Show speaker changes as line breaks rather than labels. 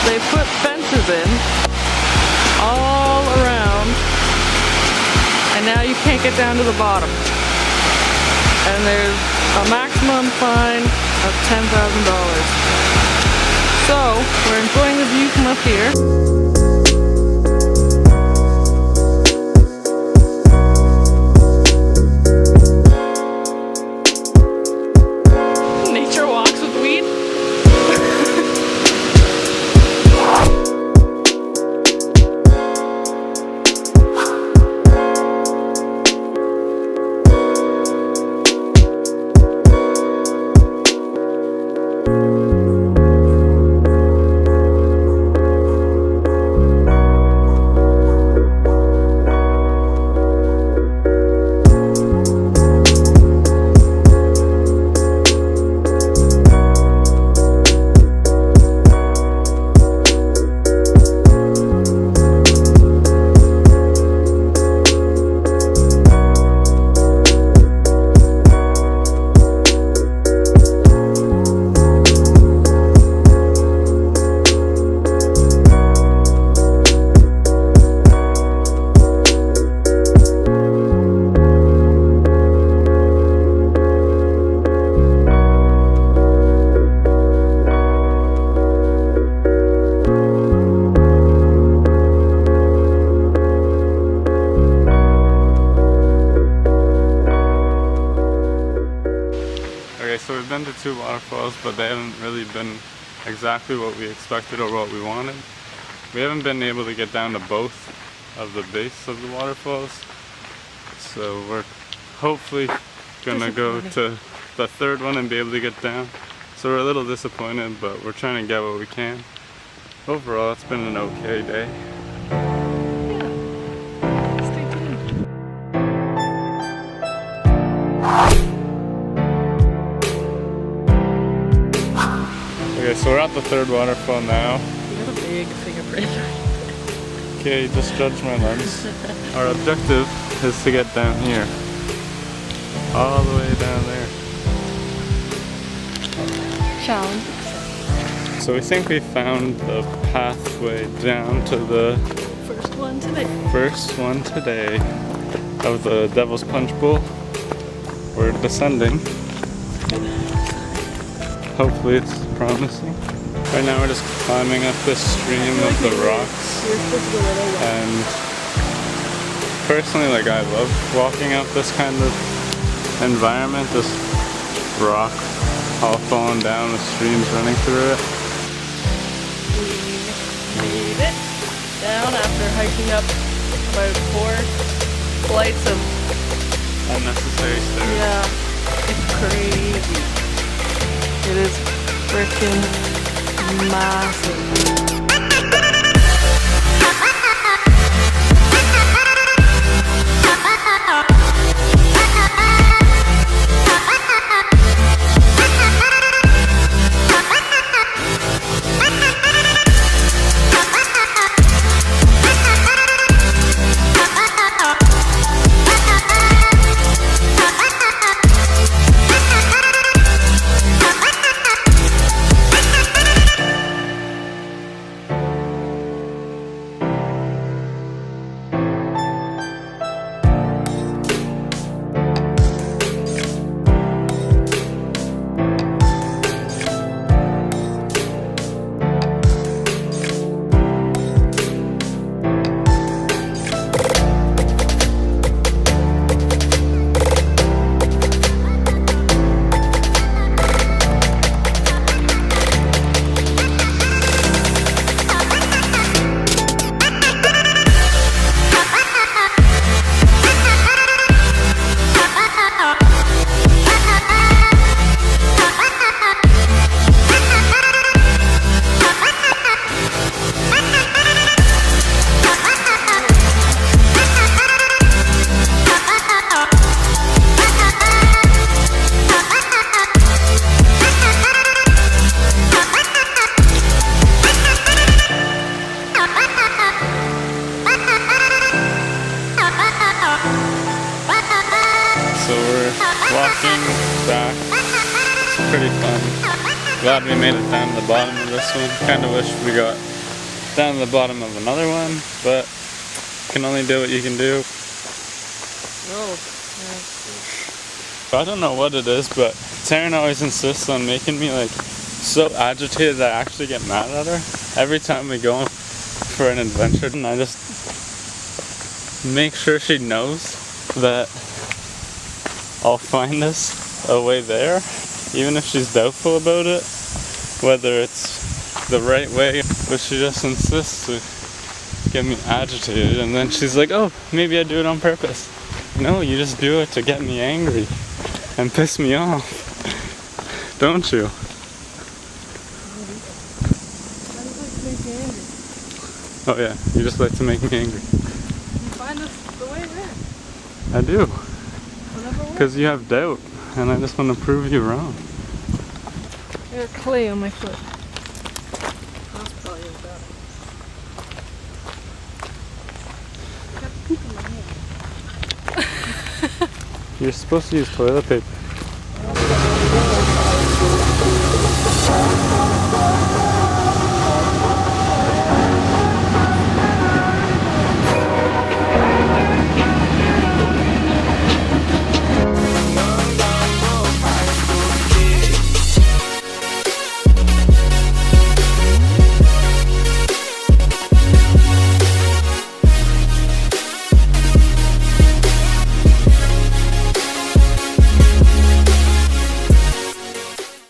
they put fences in all around, and now you can't get down to the bottom. And there's a maximum fine of $10,000. So we're enjoying the view from up here.
So we've been to 2 waterfalls, but they haven't really been exactly what we expected or what we wanted. We haven't been able to get down to both of the base of the waterfalls, so we're hopefully gonna go to the 3rd one and be able to get down. So we're a little disappointed, but we're trying to get what we can. Overall, it's been an okay day. Okay, so we're at the 3rd waterfall now.
You have a big fingerprint.
Okay, just judge my lens. Our objective is to get down here. All the way down there.
Challenge.
So we think we found the pathway down to the
first one today.
First one today of the Devil's Punch Bowl. We're descending. Hopefully it's promising. Right now we're just climbing up this stream of the rocks. And personally, like, I love walking up this kind of environment, this rock all falling down with streams running through it.
We made it down after hiking up about 4 flights of
unnecessary stairs.
Yeah, it's crazy. It is freaking massive.
walking back. It's pretty fun. Glad we made it down to the bottom of this one. Kind of wish we got down to the bottom of another one, but you can only do what you can do.
Oh,
I don't know what it is, but Taryn always insists on making me like so agitated that I actually get mad at her every time we go for an adventure, and I just make sure she knows that I'll find us a way there, even if she's doubtful about it, whether it's the right way, but she just insists to get me agitated, and then she's like, oh, maybe I do it on purpose. No, you just do it to get me angry and piss me off, don't you? Oh yeah, you just like to make me angry.
you find us the way there.
I do,
Whatever way.
because you have doubt, and I just want to prove you wrong.
There's clay on my foot. That's probably about it. I got poop in my hand.
You're supposed to use toilet paper.